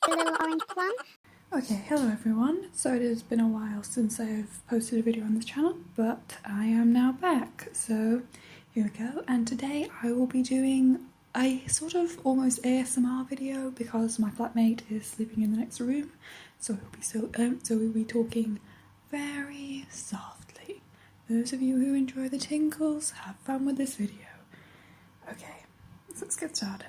a little orange plum. Okay, hello everyone. So it has been a while since I've posted a video on this channel, but I am now back. So here we go, and today I will be doing a sort of almost ASMR video because my flatmate is sleeping in the next room, so we'll be talking very softly. Those of you who enjoy the tingles, have fun with this video. Okay, so let's get started.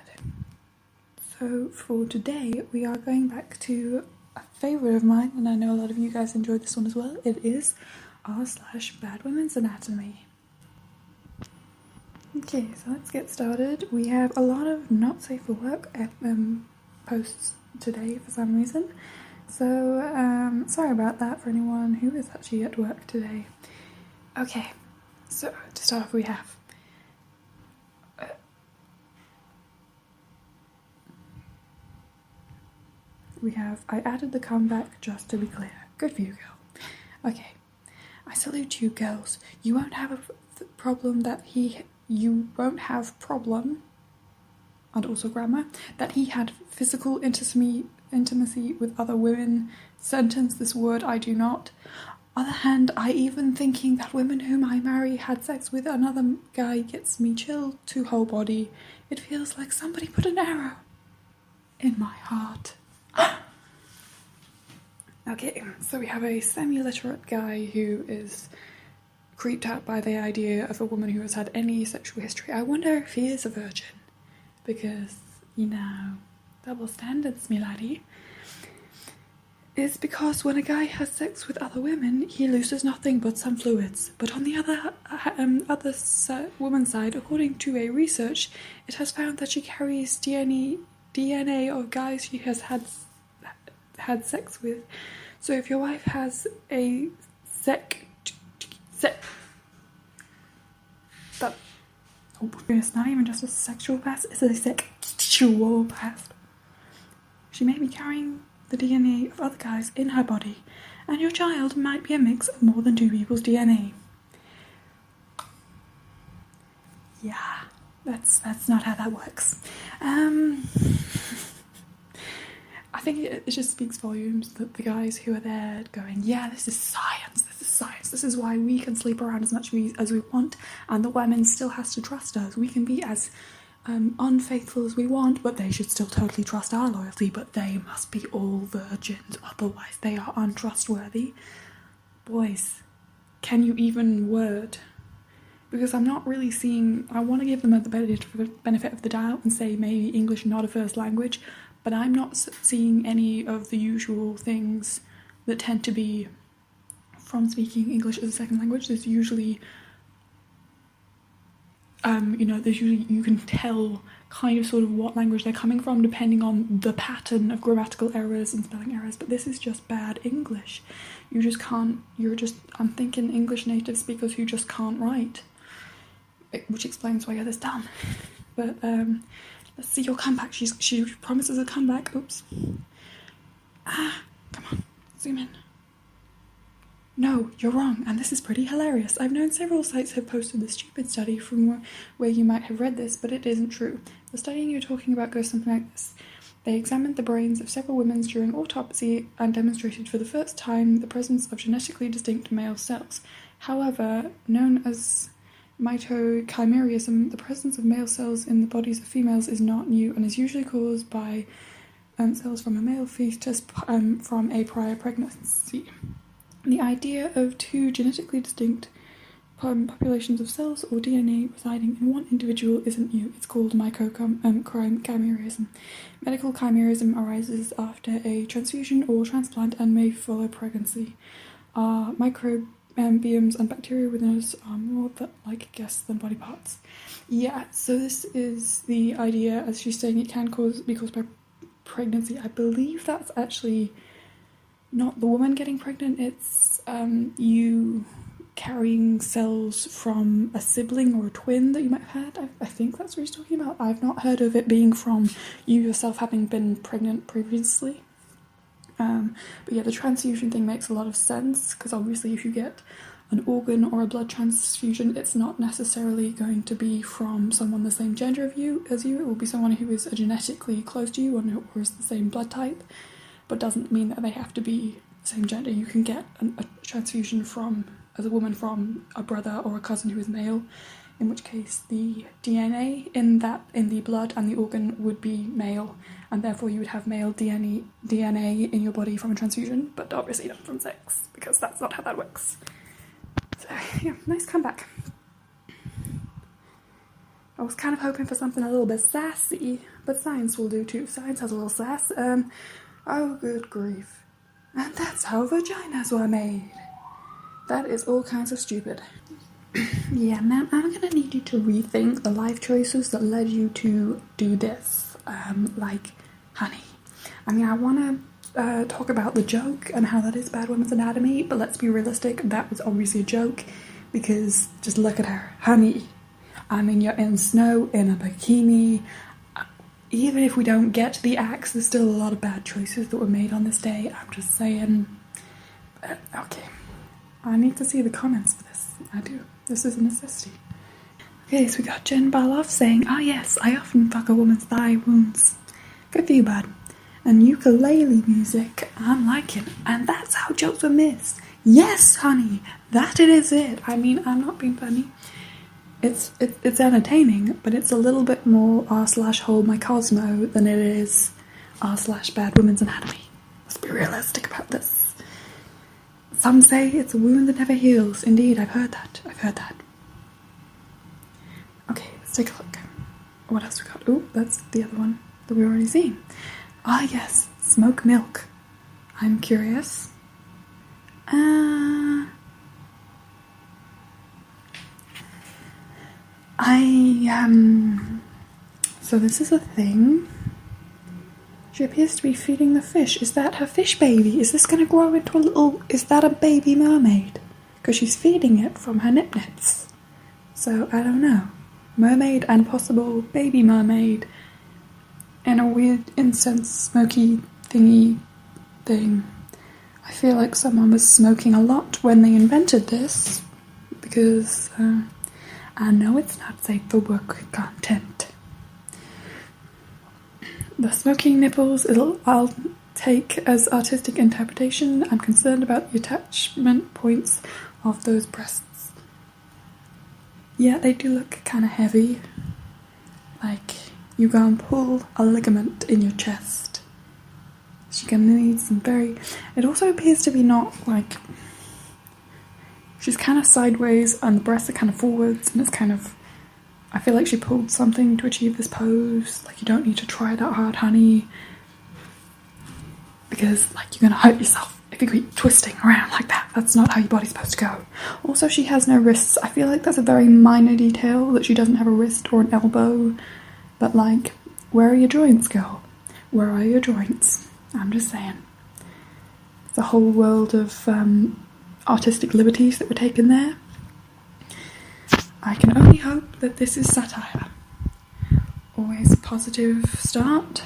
So for today, we are going back to a favourite of mine, and I know a lot of you guys enjoyed this one as well. It is r/Bad Women's Anatomy. Okay, so let's get started. We have a lot of not safe for work posts today for some reason. So sorry about that for anyone who is actually at work today. Okay, so to start off we have I added the comeback just to be clear. Good for you, girl. Okay. I salute you, girls. You won't have a problem you won't have problem, and also grammar, that he had physical intimacy with other women. Sentence this word, I do not. Other hand, I even thinking that women whom I marry had sex with another guy gets me chilled to whole body. It feels like somebody put an arrow in my heart. Okay, so we have a semi-literate guy who is creeped out by the idea of a woman who has had any sexual history. I wonder if he is a virgin, because, you know, double standards, me laddie. It's because when a guy has sex with other women, he loses nothing but some fluids. But on the other woman's side, according to a research, it has found that she carries DNA of guys she has had sex with. So if your wife has a it's not even just a sexual past, it's a sexual past. She may be carrying the DNA of other guys in her body, and your child might be a mix of more than two people's DNA. Yeah, that's not how that works. I think it just speaks volumes that the guys who are there going, yeah, this is science, this is why we can sleep around as much as we want, and the women still has to trust us. We can be as unfaithful as we want, but they should still totally trust our loyalty, but they must be all virgins, otherwise they are untrustworthy. Boys, can you even word? Because I'm not really seeing, I want to give them the benefit of the doubt and say maybe English not a first language, but I'm not seeing any of the usual things that tend to be from speaking English as a second language. There's usually, you can tell kind of sort of what language they're coming from depending on the pattern of grammatical errors and spelling errors, but this is just bad English. You just can't, I'm thinking English native speakers who just can't write, which explains why I get this done. But, let's see your comeback. She promises a comeback. Oops. Come on. Zoom in. No, you're wrong, and this is pretty hilarious. I've known several sites have posted this stupid study from where you might have read this, but it isn't true. The study you're talking about goes something like this. They examined the brains of several women during autopsy and demonstrated for the first time the presence of genetically distinct male cells. However, known as mitochimerism, the presence of male cells in the bodies of females is not new and is usually caused by cells from a male fetus from a prior pregnancy. The idea of two genetically distinct populations of cells or DNA residing in one individual isn't new. It's called chimerism. Medical chimerism arises after a transfusion or transplant and may follow pregnancy. Microbiomes and bacteria within us are more like guests than body parts. Yeah, so this is the idea, as she's saying, it can be caused by pregnancy. I believe that's actually not the woman getting pregnant, it's you carrying cells from a sibling or a twin that you might have had. I think that's what he's talking about. I've not heard of it being from you yourself having been pregnant previously. But yeah, the transfusion thing makes a lot of sense, because obviously if you get an organ or a blood transfusion, it's not necessarily going to be from someone the same gender as you. It will be someone who is genetically close to you or is the same blood type, but doesn't mean that they have to be the same gender. You can get a transfusion as a woman from a brother or a cousin who is male, in which case the DNA in the blood and the organ would be male, and therefore you would have male DNA in your body from a transfusion, but obviously not from sex, because that's not how that works. So, yeah, nice comeback. I was kind of hoping for something a little bit sassy, but science will do too. Science has a little sass. Oh, good grief. And that's how vaginas were made. That is all kinds of stupid. Yeah, ma'am, I'm gonna need you to rethink the life choices that led you to do this. Like, honey. I mean, I wanna talk about the joke and how that is bad women's anatomy, but let's be realistic, that was obviously a joke, because just look at her. Honey, I mean, you're in snow, in a bikini. Even if we don't get to the axe, there's still a lot of bad choices that were made on this day. I'm just saying. Okay. I need to see the comments for this. I do. This is a necessity. Okay, so we got Jen Barloff saying, "Oh yes, I often fuck a woman's thigh wounds." Good for you, bud. And ukulele music, I'm liking. And that's how jokes were missed. Yes, honey, that it is it. I mean, I'm not being funny. It's entertaining, but it's a little bit more r/hold my Cosmo than it is r/bad women's anatomy. Let's be realistic about this. Some say it's a wound that never heals. Indeed, I've heard that. Okay, let's take a look. What else we got? Oh, that's the other one that we've already seen. Ah, yes, smoke milk. I'm curious. So this is a thing. She appears to be feeding the fish. Is that her fish baby? Is this going to grow into a little... Is that a baby mermaid? Because she's feeding it from her nip-nips. So, I don't know. Mermaid and possible baby mermaid. In a weird incense smoky thingy thing. I feel like someone was smoking a lot when they invented this. Because, I know it's not safe for work content. The smoking nipples, I'll take as artistic interpretation. I'm concerned about the attachment points of those breasts. Yeah, they do look kind of heavy. Like, you go and pull a ligament in your chest. So you're gonna need some very... It also appears to be not, like... She's kind of sideways and the breasts are kind of forwards, and it's kind of... I feel like she pulled something to achieve this pose. Like, you don't need to try that hard, honey. Because, like, you're gonna hurt yourself if you keep twisting around like that. That's not how your body's supposed to go. Also, she has no wrists. I feel like that's a very minor detail, that she doesn't have a wrist or an elbow. But, like, where are your joints, girl? Where are your joints? I'm just saying. It's a whole world of artistic liberties that were taken there. I can only hope that this is satire. Always a positive start.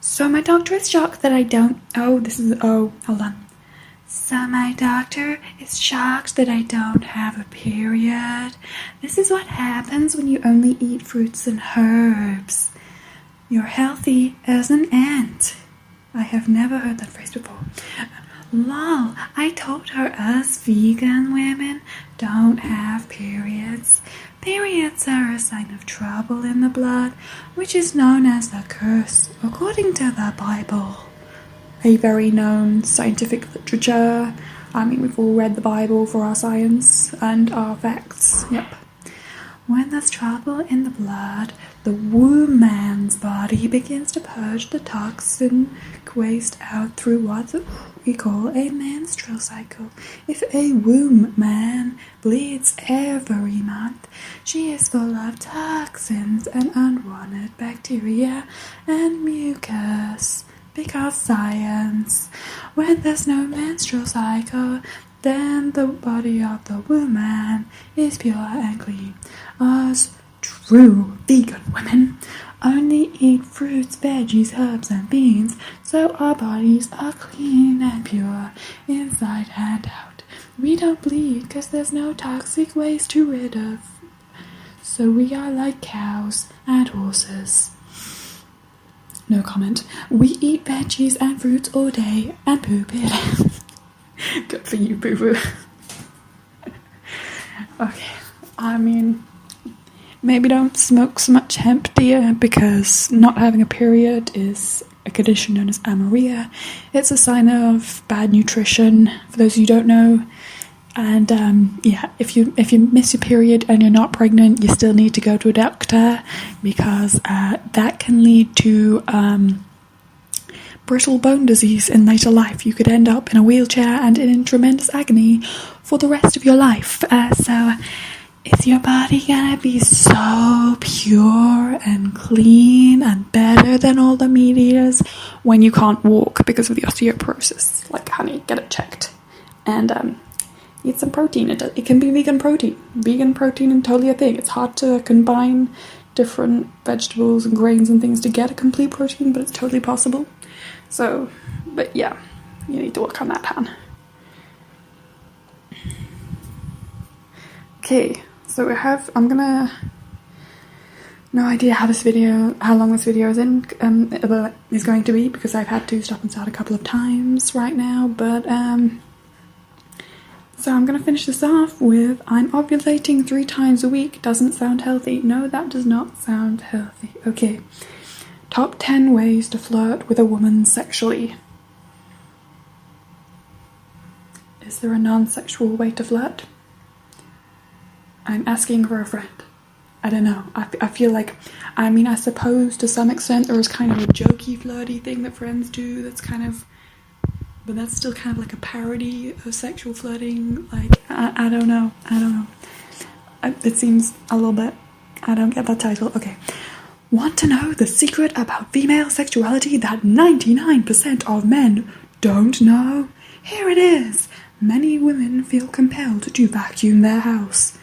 So my doctor is shocked that I don't... hold on. So my doctor is shocked that I don't have a period. This is what happens when you only eat fruits and herbs. You're healthy as an ant. I have never heard that phrase before. Lol, I told her us vegan women don't have periods. Periods are a sign of trouble in the blood, which is known as the curse, according to the Bible. A very known scientific literature. I mean, we've all read the Bible for our science and our facts. Yep. When there's trouble in the blood, the woman's body begins to purge the toxin waste out through what we call a menstrual cycle. If a woman bleeds every month, she is full of toxins and unwanted bacteria and mucus. Because science. When there's no menstrual cycle, then the body of the woman is pure and clean. Us true vegan women only eat fruits, veggies, herbs, and beans, so our bodies are clean and pure, inside and out. We don't bleed, 'cause there's no toxic waste to rid of. So we are like cows and horses. No comment. We eat veggies and fruits all day and poop it. Good for you, boo-boo. Okay, I mean, maybe don't smoke so much hemp, dear, because not having a period is a condition known as amenorrhea. It's a sign of bad nutrition, for those of you who don't know. And yeah, if you miss your period and you're not pregnant, you still need to go to a doctor, because that can lead to brittle bone disease in later life. You could end up in a wheelchair and in tremendous agony for the rest of your life. So is your body gonna be so pure and clean and better than all the meat eaters when you can't walk because of the osteoporosis? Like, honey, get it checked. And eat some protein. It can be vegan protein. Vegan protein is totally a thing. It's hard to combine different vegetables and grains and things to get a complete protein, but it's totally possible. So, but yeah, you need to work on that, hon. Okay, so no idea how long this video is going to be, because I've had to stop and start a couple of times right now, but so I'm going to finish this off with, I'm ovulating 3 times a week. Doesn't sound healthy. No, that does not sound healthy. Okay. Top 10 ways to flirt with a woman sexually. Is there a non-sexual way to flirt? I'm asking for a friend. I don't know. I feel like, I mean, I suppose to some extent there is kind of a jokey, flirty thing that friends do that's kind of, but that's still kind of like a parody of sexual flirting. Like, I don't know. It seems a little bit, I don't get that title. Okay. Want to know the secret about female sexuality that 99% of men don't know? Here it is. Many women feel compelled to vacuum their house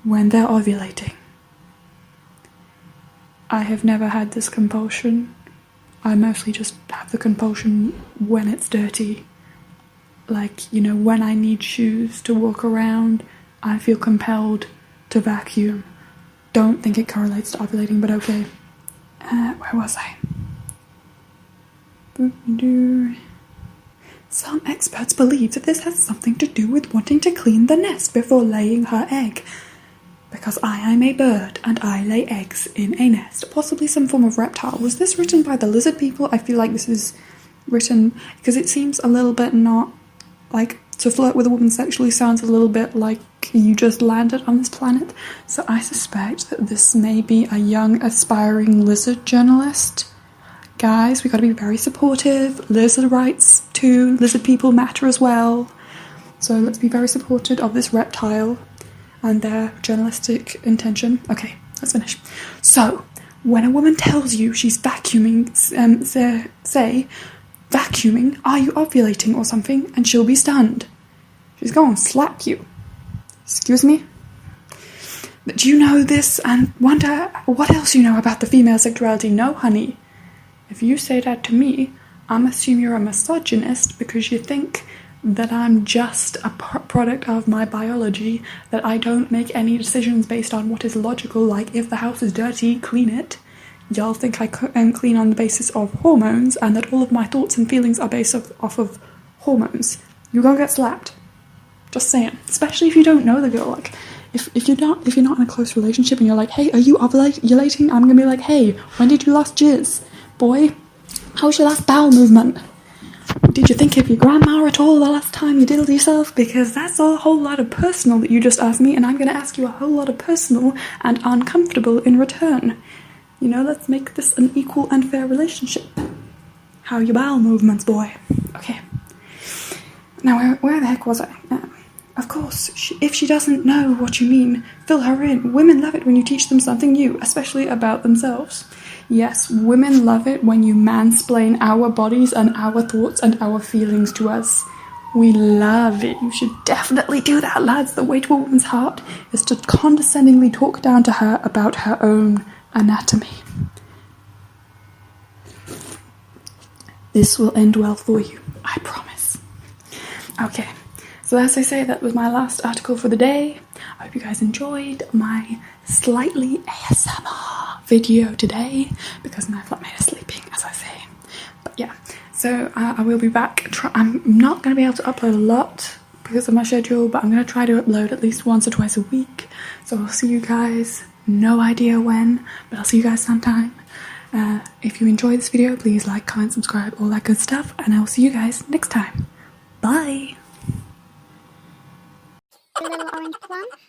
when they're ovulating. I have never had this compulsion. I mostly just have the compulsion when it's dirty. Like, you know, when I need shoes to walk around, I feel compelled to vacuum. Don't think it correlates to ovulating, but okay. Where was I? Some experts believe that this has something to do with wanting to clean the nest before laying her egg. Because I am a bird and I lay eggs in a nest. Possibly some form of reptile. Was this written by the lizard people? I feel like this is written because it seems a little bit not like, to flirt with a woman sexually sounds a little bit like you just landed on this planet. So I suspect that this may be a young aspiring lizard journalist. Guys, we gotta be very supportive. Lizard rights too. Lizard people matter as well. So let's be very supportive of this reptile and their journalistic intention. Okay, let's finish. So, when a woman tells you she's vacuuming, say, vacuuming, are you ovulating or something? And she'll be stunned. She's going to slap you. Excuse me? Do you know this and wonder what else you know about the female sexuality? No, honey. If you say that to me, I'm assuming you're a misogynist because you think that I'm just a product of my biology, that I don't make any decisions based on what is logical, like if the house is dirty, clean it. Y'all think I am clean on the basis of hormones, and that all of my thoughts and feelings are based off of hormones. You're gonna get slapped. Just saying. Especially if you don't know the girl. Like, if you're not in a close relationship and you're like, hey, are you ovulating? I'm gonna be like, hey, when did you last jizz? Boy, how was your last bowel movement? Did you think of your grandma at all the last time you diddled yourself? Because that's a whole lot of personal that you just asked me, and I'm going to ask you a whole lot of personal and uncomfortable in return. You know, let's make this an equal and fair relationship. How are your bowel movements, boy? Okay. Now, where the heck was I? Of course, if she doesn't know what you mean, fill her in. Women love it when you teach them something new, especially about themselves. Yes, women love it when you mansplain our bodies and our thoughts and our feelings to us. We love it. You should definitely do that, lads. The way to a woman's heart is to condescendingly talk down to her about her own anatomy. This will end well for you, I promise. Okay, so as I say, that was my last article for the day. I hope you guys enjoyed my slightly ASMR video today because my flatmate is sleeping, as I say. But yeah, so I will be back. I'm not going to be able to upload a lot because of my schedule, but I'm going to try to upload at least once or twice a week. So I'll see you guys, no idea when, but I'll see you guys sometime. If you enjoyed this video, please like, comment, subscribe, all that good stuff, and I will see you guys next time. Bye! A little orange plum.